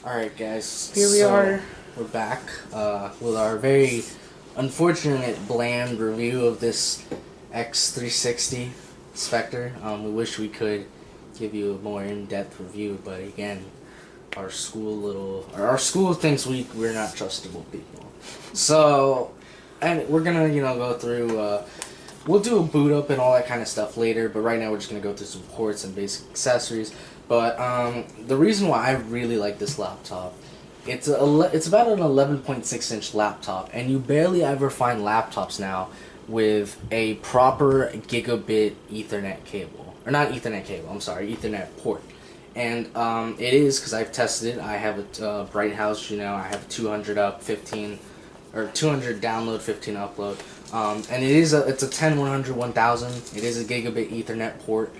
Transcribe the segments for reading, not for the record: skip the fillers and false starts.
Alright guys, Here we are. we're back with our very unfortunate bland review of this X360 Spectre. We wish we could give you a more in-depth review, but again, our school thinks we're not trustable people. So, and we're gonna go through. We'll do a boot up and all that kind of stuff later, but right now we're just gonna go through some ports and basic accessories. But the reason why I really like this laptop, it's about an 11.6-inch laptop, and you barely ever find laptops now with a proper gigabit Ethernet cable, or not Ethernet cable. I'm sorry, Ethernet port. And it is, because I've tested it. I have a Bright House. I have 200 up, 15, or 200 download, 15 upload. And it's a 10-100 1000. It is a gigabit Ethernet port.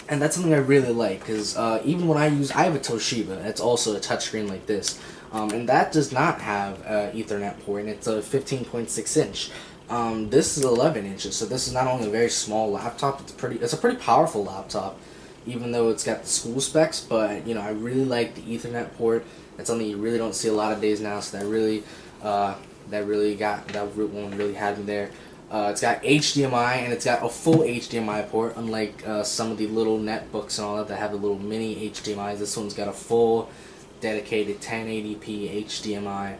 And that's something I really like, because even when I have a Toshiba, it's also a touchscreen like this, and that does not have an Ethernet port, and it's a 15.6-inch. This is 11 inches, so this is not only a very small laptop, it's a pretty powerful laptop, even though it's got the school specs. But I really like the Ethernet port. That's something you really don't see a lot of days now, so that one really had me there. It's got HDMI, and it's got a full HDMI port, unlike some of the little netbooks and all that have the little mini HDMIs. This one's got a full dedicated 1080p HDMI.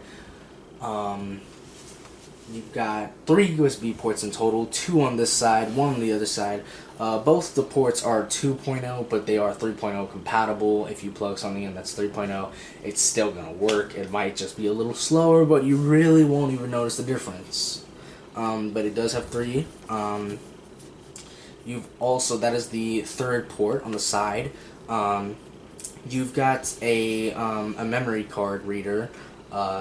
You've got 3 USB ports in total, 2 on this side, 1 on the other side. Both the ports are 2.0, but they are 3.0 compatible. If you plug something in that's 3.0, it's still going to work. It might just be a little slower, but you really won't even notice the difference. But it does have 3. That is the third port on the side. You've got a memory card reader.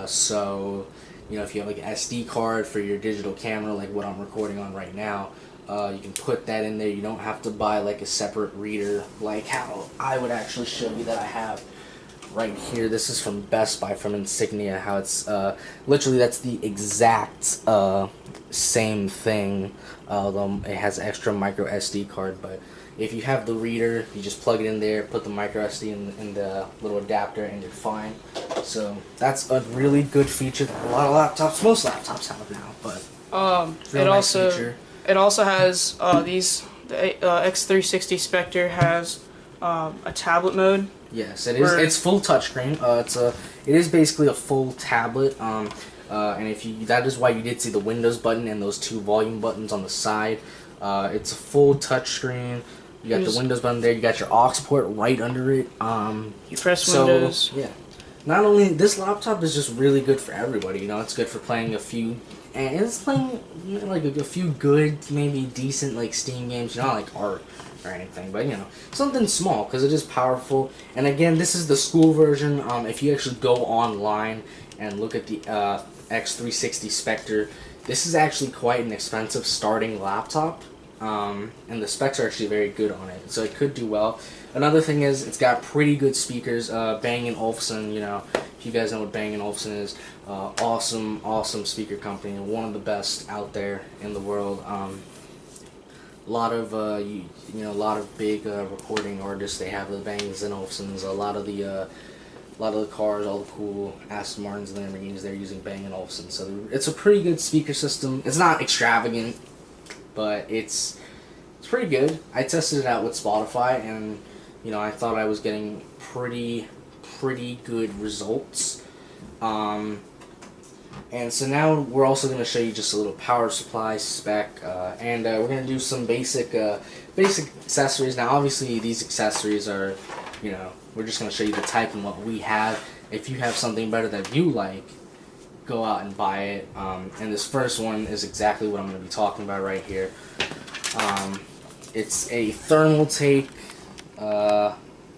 So if you have like an SD card for your digital camera, like what I'm recording on right now, you can put that in there. You don't have to buy like a separate reader, like how I would actually show you that I have right here. This is from Best Buy, from Insignia. How it's literally, that's the exact same thing. It has extra micro SD card, but if you have the reader, you just plug it in there, put the micro SD in the little adapter, and you're fine. So that's a really good feature that a lot of laptops, most laptops have now. But it also has the X360 Spectre has a tablet mode. Yes, it is. It's full touchscreen. It is basically a full tablet. And that is why you did see the Windows button and those 2 volume buttons on the side. It's a full touchscreen. You got the Windows button there. You got your aux port right under it. You press Windows. Yeah. Not only this laptop is just really good for everybody. It's good for playing a few, and it's playing like a few good, maybe decent like Steam games. Not like art or anything, but something small, because it is powerful. And again, this is the school version. If you actually go online and look at the X360 Spectre, this is actually quite an expensive starting laptop, and the specs are actually very good on it, so it could do well. Another thing is, it's got pretty good speakers. Bang & Olufsen, if you guys know what Bang & Olufsen is, awesome speaker company, one of the best out there in the world. A lot of big recording artists, they have the Bangs & Olufsens. A lot of the cars, all the cool Aston Martins and Lamborghinis, they're using Bang & Olufsen. So it's a pretty good speaker system. It's not extravagant, but it's pretty good. I tested it out with Spotify, and I thought I was getting pretty good results. And so now we're also going to show you just a little power supply spec, and we're going to do some basic accessories. Now obviously these accessories are, we're just going to show you the type and what we have. If you have something better that you like, go out and buy it. And this first one is exactly what I'm going to be talking about right here. It's a thermal tape.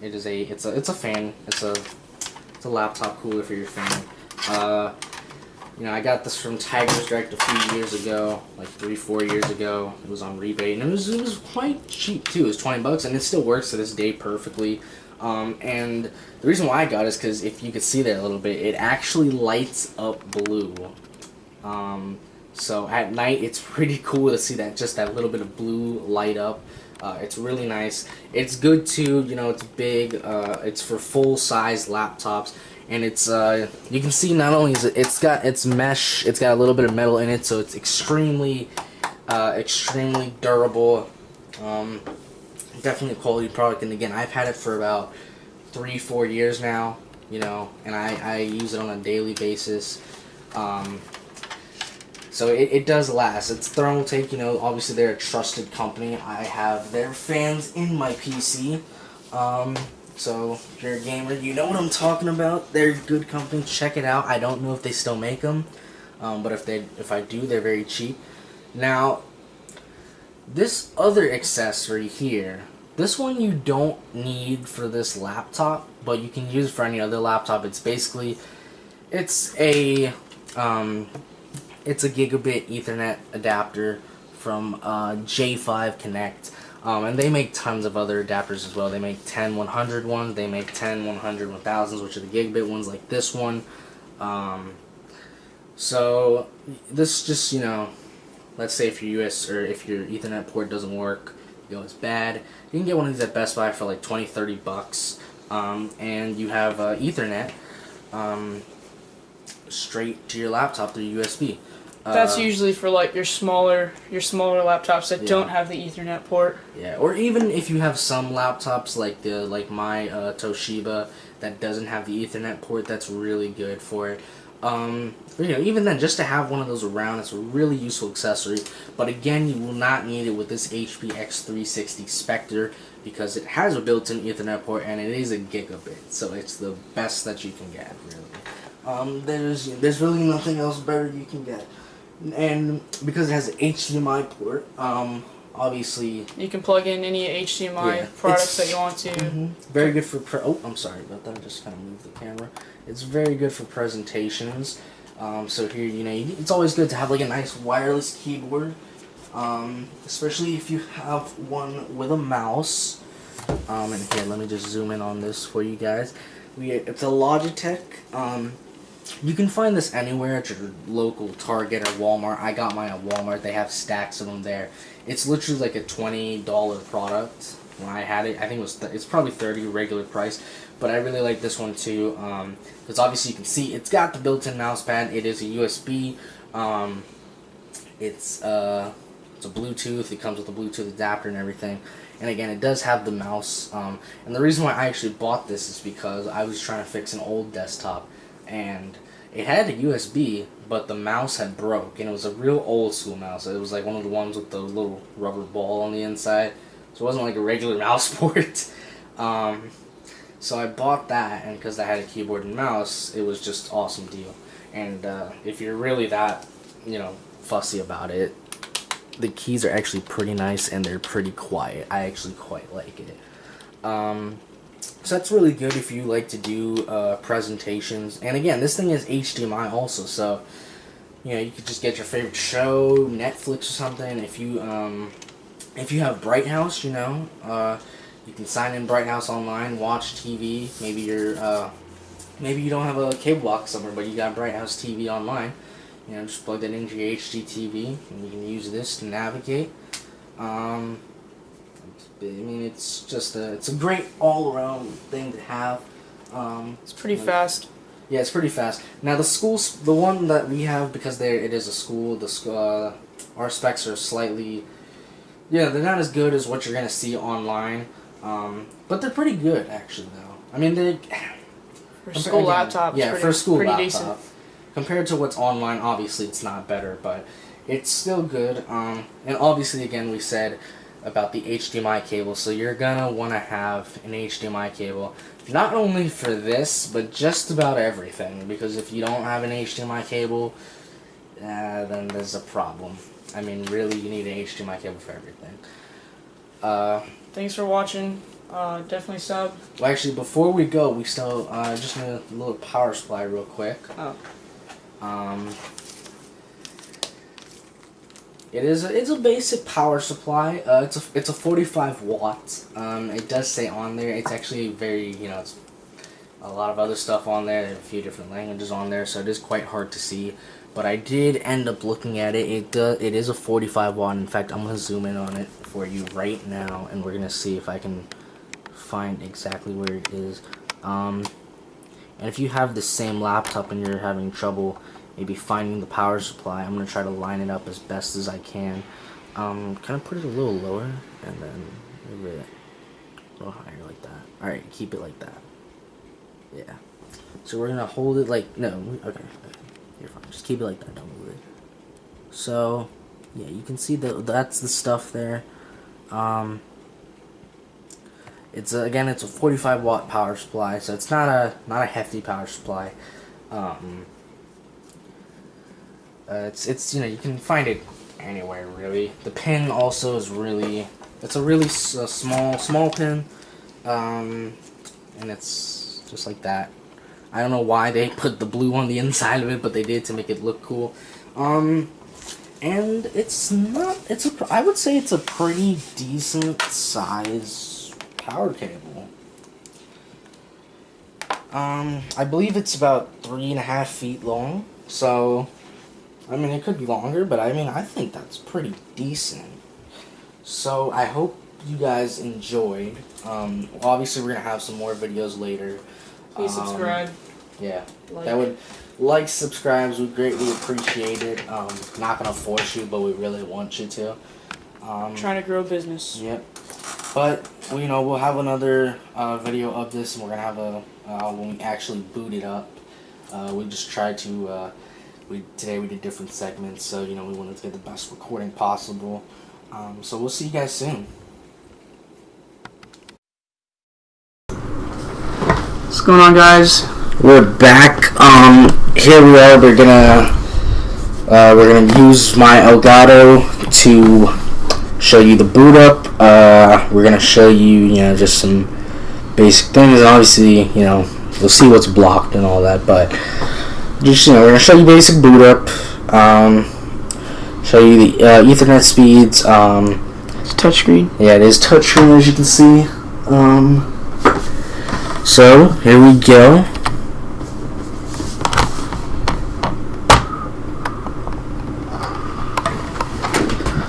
It's a fan. It's a laptop cooler for your fan. I got this from Tiger's Direct a few years ago, like 3-4 years ago. It was on rebate, and it was quite cheap too. It was $20, and it still works to this day perfectly. And the reason why I got it is because, if you could see there a little bit, it actually lights up blue. So at night, it's pretty cool to see that, just that little bit of blue light up. It's really nice. It's good too. You know, it's big. It's for full size laptops, and it's you can see not only is it's got its mesh, it's got a little bit of metal in it, so it's extremely extremely durable. Definitely a quality product, and again, I've had it for about 3-4 years now. You know, and I use it on a daily basis. So it does last. It's Thermaltake, you know, obviously they're a trusted company. I have their fans in my PC. So if you're a gamer, you know what I'm talking about. They're a good company. Check it out. I don't know if they still make them, but if I do, they're very cheap. Now, this other accessory here, this one you don't need for this laptop, but you can use for any other laptop. It's basically, it's a gigabit Ethernet adapter from J5 Connect. And they make tons of other adapters as well. They make 10-100 ones. They make 10-100 1000s, which are the gigabit ones like this one. So this just, you know, let's say if your US or if your Ethernet port doesn't work, you know, it's bad. You can get one of these at Best Buy for like 20-30 bucks. And you have Ethernet straight to your laptop through USB. That's usually for like your smaller laptops that don't have the Ethernet port. Yeah, or even if you have some laptops like my Toshiba that doesn't have the Ethernet port, that's really good for it. You know, even then, just to have one of those around, it's a really useful accessory. But again, you will not need it with this HP X360 Spectre because it has a built-in Ethernet port and it is a gigabit, so it's the best that you can get, really. There's really nothing else better you can get. And because it has an HDMI port, obviously you can plug in any HDMI products that you want to. Very good for oh, I'm sorry about that. I just kind of moved the camera. It's very good for presentations. So here, you know, it's always good to have like a nice wireless keyboard, especially if you have one with a mouse. And here, let me just zoom in on this for you guys. It's a Logitech. You can find this anywhere at your local Target or Walmart. I got mine at Walmart. They have stacks of them there. It's literally like a $20 product. When I had it, I think it's probably $30 regular price. But I really like this one too, because obviously you can see it's got the built-in mouse pad. It is a USB. It's a Bluetooth. It comes with a Bluetooth adapter and everything. And again, it does have the mouse. And the reason why I actually bought this is because I was trying to fix an old desktop. And it had a USB, but the mouse had broke, and it was a real old school mouse. It was like one of the ones with the little rubber ball on the inside, so it wasn't like a regular mouse port. So I bought that, and because I had a keyboard and mouse, it was just an awesome deal. And if you're really that, you know, fussy about it, the keys are actually pretty nice, and they're pretty quiet. I actually quite like it. So that's really good if you like to do presentations. And again, this thing is HDMI also, so you know you could just get your favorite show, Netflix or something. If you have Bright House, you know, you can sign in Bright House online, watch TV. Maybe you don't have a cable box somewhere, but you got Bright House TV online. You know, just plug that into your HDTV, and you can use this to navigate. I mean, it's a great all-around thing to have. It's pretty fast. Yeah, it's pretty fast. Now the one that we have, because it is a school, our specs are slightly, yeah, they're not as good as what you're gonna see online, but they're pretty good actually though. I mean, for school laptop. Yeah, for a school laptop. Decent. Compared to what's online, obviously it's not better, but it's still good. And obviously, again, we said about the HDMI cable, so you're gonna want to have an HDMI cable, not only for this, but just about everything, because if you don't have an HDMI cable, then there's a problem. I mean, really, you need an HDMI cable for everything. Thanks for watching. Definitely sub. Well, actually, before we go, we still just need a little power supply real quick. Oh. It's a basic power supply. It's a 45 watts. It does say on there. It's actually very, you know, it's a lot of other stuff on there. There are a few different languages on there, so it is quite hard to see. but I did end up looking at it. It is a 45 watt. In fact, I'm gonna zoom in on it for you right now, and we're gonna see if I can find exactly where it is. And if you have the same laptop and you're having trouble maybe finding the power supply, I'm gonna try to line it up as best as I can. Kind of put it a little lower, and then move it a little higher like that. All right, keep it like that. Yeah. So we're gonna hold it like okay. You're fine. Just keep it like that. Don't move it. So, yeah, you can see that's the stuff there. It's again, it's a 45 watt power supply, so it's not a hefty power supply. It's you can find it anywhere really. The pin also is it's a really small pin, and it's just like that. I don't know why they put the blue on the inside of it, but they did to make it look cool. And I would say it's a pretty decent size power cable. I believe it's about 3.5 feet long, so, I mean, it could be longer, but I mean, I think that's pretty decent. So, I hope you guys enjoyed. Obviously, we're going to have some more videos later. Please subscribe. Yeah, subscribes, we greatly appreciate it. Not gonna force you, but we really want you to. Trying to grow business. Yep. But we'll have another video of this, and we're gonna have when we actually boot it up. We just tried to. Today we did different segments, so we wanted to get the best recording possible. So we'll see you guys soon. What's going on, guys? We're back. Here we are. We're gonna use my Elgato to show you the boot up. We're gonna show you, just some basic things. Obviously, you'll see what's blocked and all that. But just we're gonna show you basic boot up. Show you the Ethernet speeds. It's touchscreen. Yeah, it is touchscreen, as you can see. So here we go.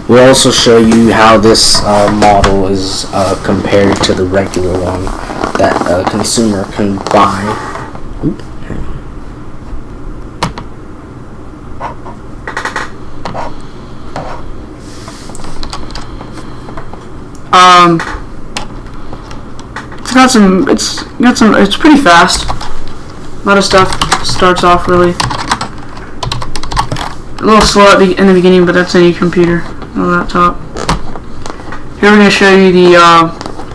We'll also show you how this model is compared to the regular one that a consumer can buy. It's pretty fast. A lot of stuff starts off really a little slow in the beginning, but that's any computer or laptop. Here we're going to show you the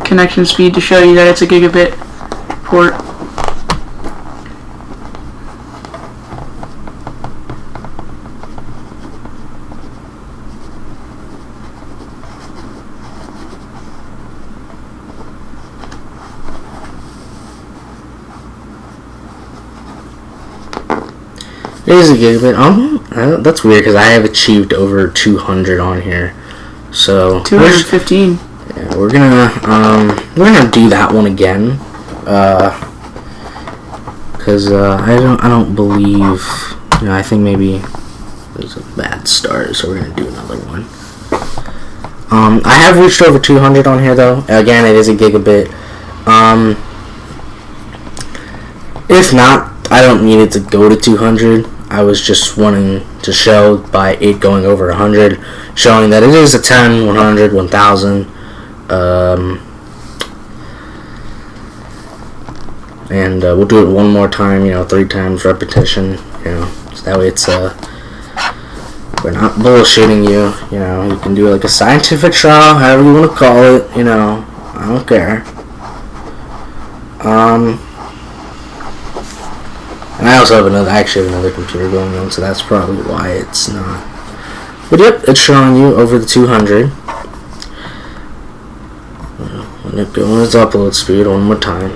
connection speed to show you that it's a gigabit port. It is a gigabit. That's weird because I have achieved over 200 on here. So 215. Yeah, we're gonna do that one again. Because I don't believe. I think maybe it was a bad start, so we're gonna do another one. I have reached over 200 on here though. Again, it is a gigabit. If not, I don't need it to go to 200. I was just wanting to show by it going over 100, showing that it is a 10, 100, 1000. And we'll do it one more time, 3 times repetition, so that way it's we're not bullshitting you. You can do like a scientific trial, however you want to call it. I don't care. And I also have another computer going on, so that's probably why it's not. But yep, it's showing you over the 200. When its upload speed, one more time.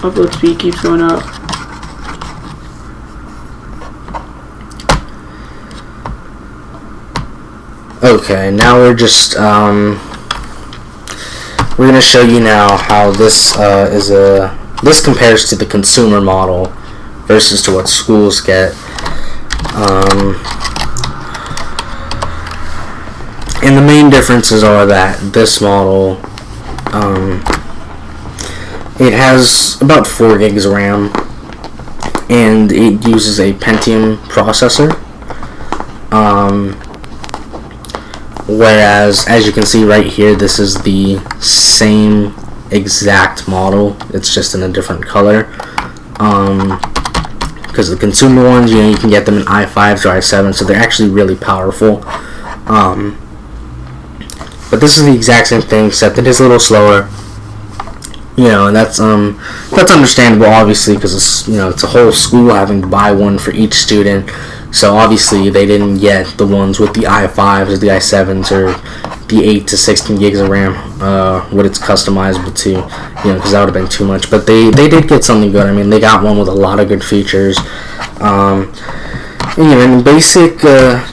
Upload speed keeps going up. Okay, now we're just we're gonna show you now how this this compares to the consumer model, versus to what schools get. And the main differences are that this model, it has about 4 gigs of RAM, and it uses a Pentium processor. Whereas, as you can see right here, this is the same exact model. It's just in a different color. Because the consumer ones, you can get them in i5s or i7s, so they're actually really powerful. But this is the exact same thing, except it is a little slower. And that's understandable, obviously, because it's a whole school having to buy one for each student. So obviously they didn't get the ones with the i5s or the i7s or the 8 to 16 gigs of RAM, what it's customizable to, because that would have been too much. But they did get something good. I mean, they got one with a lot of good features. In basic,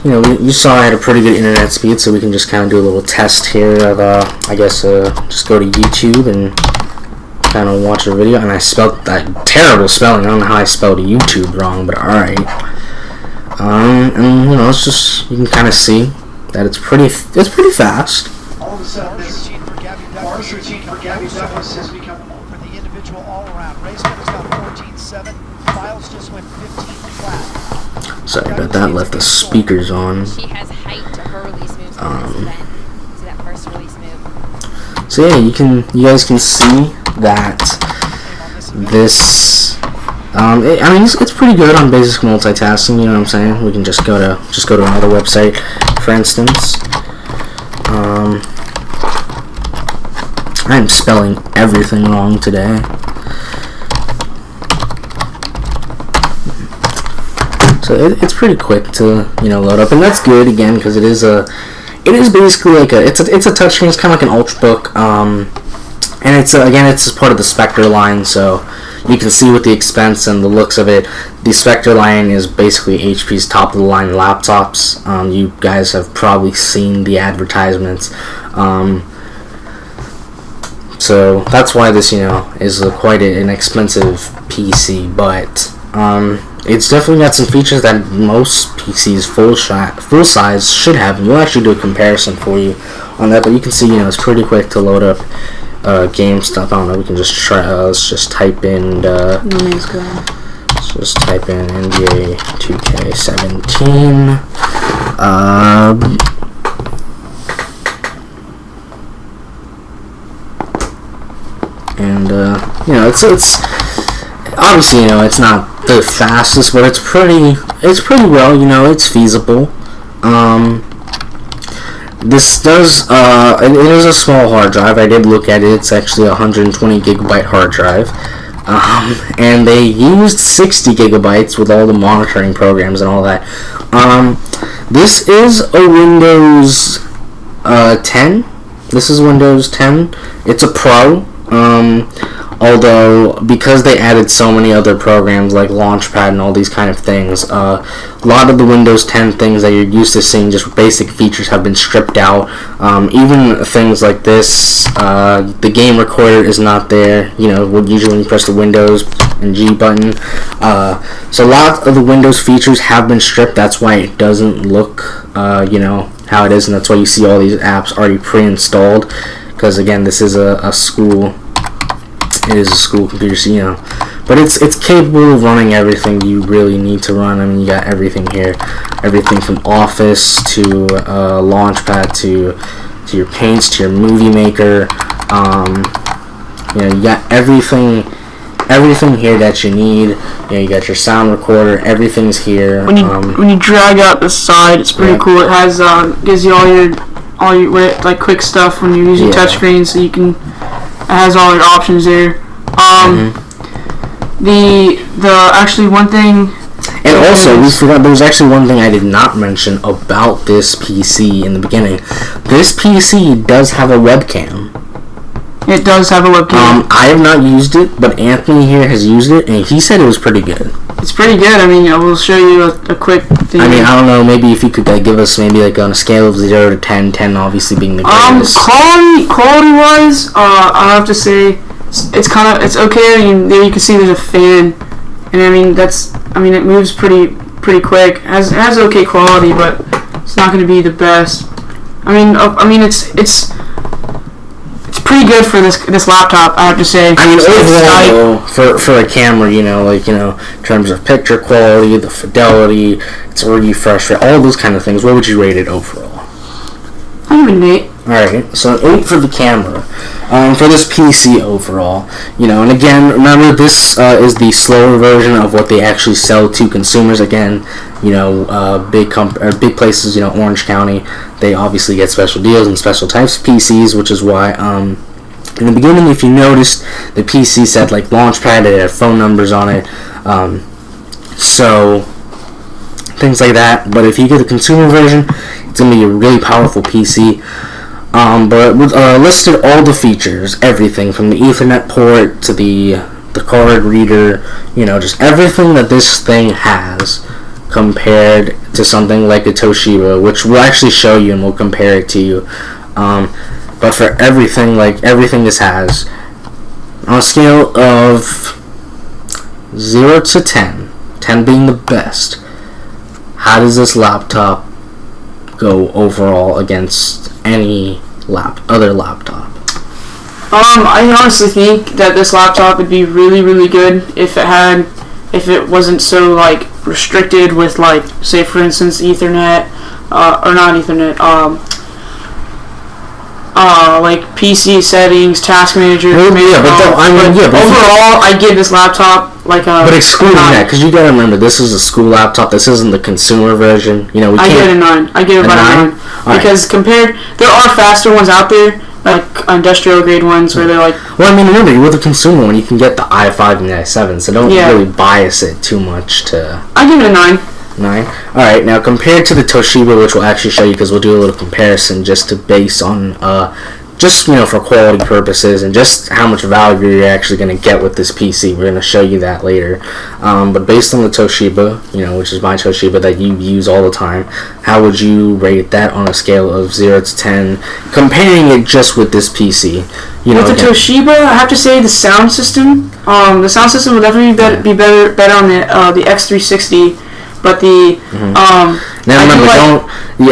you saw I had a pretty good internet speed, so we can just kind of do a little test here of, just go to YouTube and kind of watch a video. And I spelled that terrible spelling. I don't know how I spelled YouTube wrong, but alright. It's just, you can kind of see that it's pretty fast. All of a sudden, this Mars routine for Gabby Douglas has become for the individual all-around. Race was now 14-7. Files just went 15 flat. Sorry about that. Left the speakers on. She has height to her release moves. To that first release move. So yeah, you guys can see that this. It's pretty good on basic multitasking. You know what I'm saying? We can just go to another website, for instance. I'm spelling everything wrong today. So it's pretty quick to load up, and that's good again because it is basically like it's a touchscreen. It's kind of like an Ultrabook, and it's part of the Spectre line, so you can see with the expense and the looks of it, the Spectre line is basically HP's top of the line laptops. You guys have probably seen the advertisements. So that's why this, is quite an expensive PC, but it's definitely got some features that most PCs full size should have, and we'll actually do a comparison for you on that. But you can see, it's pretty quick to load up game stuff. I don't know. We can just try. Let's just type in. Let's just type in NBA 2K17. It's obviously it's not the fastest, but it's pretty well. It's feasible. This does, it is a small hard drive. I did look at it. It's actually a 120 gigabyte hard drive. And they used 60 gigabytes with all the monitoring programs and all that. This is a Windows 10. This is Windows 10. It's a Pro. Although, because they added so many other programs like Launchpad and all these kind of things, a lot of the Windows 10 things that you're used to seeing, just basic features, have been stripped out. Even things like this, the game recorder is not there, usually when you press the Windows and G button. So a lot of the Windows features have been stripped. That's why it doesn't look, how it is, and that's why you see all these apps already pre-installed. Because again, this is a school. It is a school computer, so but it's capable of running everything you really need to run. I mean, you got everything here, everything from Office to Launchpad to your Paints to your Movie Maker. You got everything here that you need. You got your sound recorder. Everything's here. When you drag out the side, it's pretty cool. It has gives you all your like quick stuff when you're using touchscreen, so you can. It has all your options there. The actually one thing. And also, we forgot, there was actually one thing I did not mention about this PC in the beginning. This PC does have a webcam. It does have a webcam. I have not used it, but Anthony here has used it, and he said it was pretty good. It's pretty good. I mean, I will show you a quick thing. I mean, I don't know, maybe if you could give us maybe on a scale of 0 to 10, 10 obviously being the greatest. Quality-wise, I have to say, it's okay. I mean, there you can see there's a fan and I mean it moves pretty quick. It has okay quality, but it's not going to be the best. I mean it's pretty good for this laptop, I have to say. I mean, overall, for a camera, in terms of picture quality, the fidelity, its refresh rate, all those kind of things, what would you rate it overall? I'm an 8. Alright, so an 8 for the camera. For this PC overall, and again, remember this is the slower version of what they actually sell to consumers. Again, big places, Orange County, they obviously get special deals and special types of PCs, which is why, in the beginning, if you noticed, the PC said, like, Launchpad, it had phone numbers on it, so, things like that. But if you get the consumer version, it's going to be a really powerful PC. But listed all the features, everything from the Ethernet port to the card reader, just everything that this thing has compared to something like a Toshiba, which we'll actually show you and we'll compare it to you. But for everything this has, on a scale of 0 to 10, 10 being the best, how does this laptop go overall against any other laptop? I honestly think that this laptop would be really, really good if it wasn't so like restricted with, like, say for instance Ethernet, or not Ethernet, like PC settings, task manager. Overall, I give this laptop like a. But excluding that, because you gotta remember, this is a school laptop. This isn't the consumer version. I give it a 9. I give it about a 9 because compared, there are faster ones out there, like industrial grade ones where they're like. Well, I mean, remember, with the consumer one, you can get the i5 and the i7, so don't really bias it too much to. I give it a 9. 9. Alright, now compared to the Toshiba, which we'll actually show you because we'll do a little comparison just to base on, for quality purposes and just how much value you're actually going to get with this PC. We're going to show you that later. But based on the Toshiba, which is my Toshiba that you use all the time, how would you rate that on a scale of 0 to 10, comparing it just with this PC? With the Toshiba, I have to say the sound system. The sound system would definitely be better on the X360. But the now remember,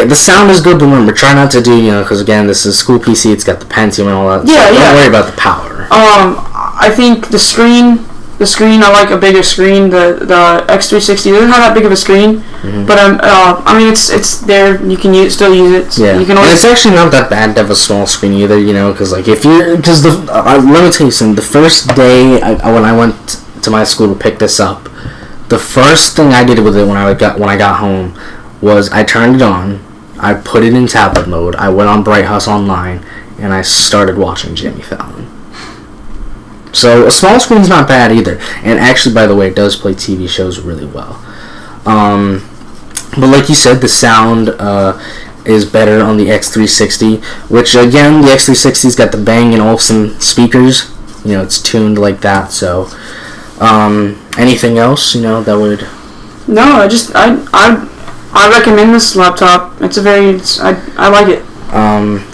the sound is good, but remember, try not to do because again, this is a school PC. It's got the Pentium and all that. Yeah, so don't worry about the power. I think the screen. I like a bigger screen. The X360 doesn't have that big of a screen, but I mean it's there. You can still use it. Yeah, you can and it's actually not that bad to have a small screen either. Because like let me tell you something. The first day when I went to my school to pick this up. The first thing I did with it when I got home was I turned it on, I put it in tablet mode, I went on Bright House Online, and I started watching Jimmy Fallon. So a small screen's not bad either, and actually, by the way, it does play TV shows really well. But like you said, the sound is better on the X360, which again, the X360's got the Bang & Olufsen speakers. It's tuned like that, so. Anything else, that would... No, I recommend this laptop. I like it.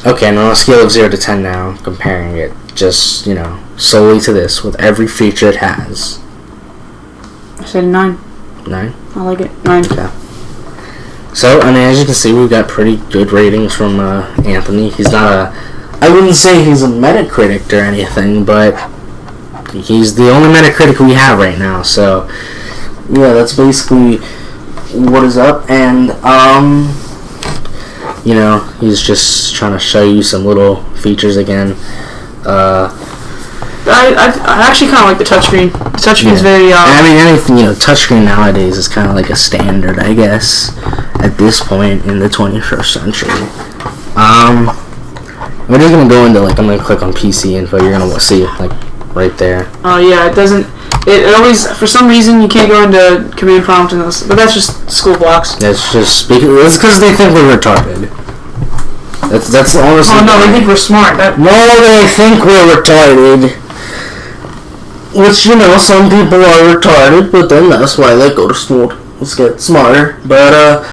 Okay, and on a scale of 0 to 10 now, comparing it, just, solely to this, with every feature it has. I said 9. 9? I like it. 9. Okay. So, I mean, as you can see, we've got pretty good ratings from, Anthony. He's not I wouldn't say he's a Metacritic or anything, but... he's the only Metacritic we have right now, so yeah, that's basically what is up. And he's just trying to show you some little features again. I actually kind of like the touchscreen. The touchscreen is very. I mean, anything touchscreen nowadays is kind of like a standard, I guess, at this point in the 21st century. We're just gonna go into I'm gonna click on PC info. You're gonna see right there. Oh yeah, it doesn't. It always, for some reason, you can't go into command prompt in this, but that's just school blocks. That's just it's because they think we're retarded. That's honestly. Oh no, they think we're smart. No, they think we're retarded. Which some people are retarded, but then that's why they go to school. Let's get smarter. But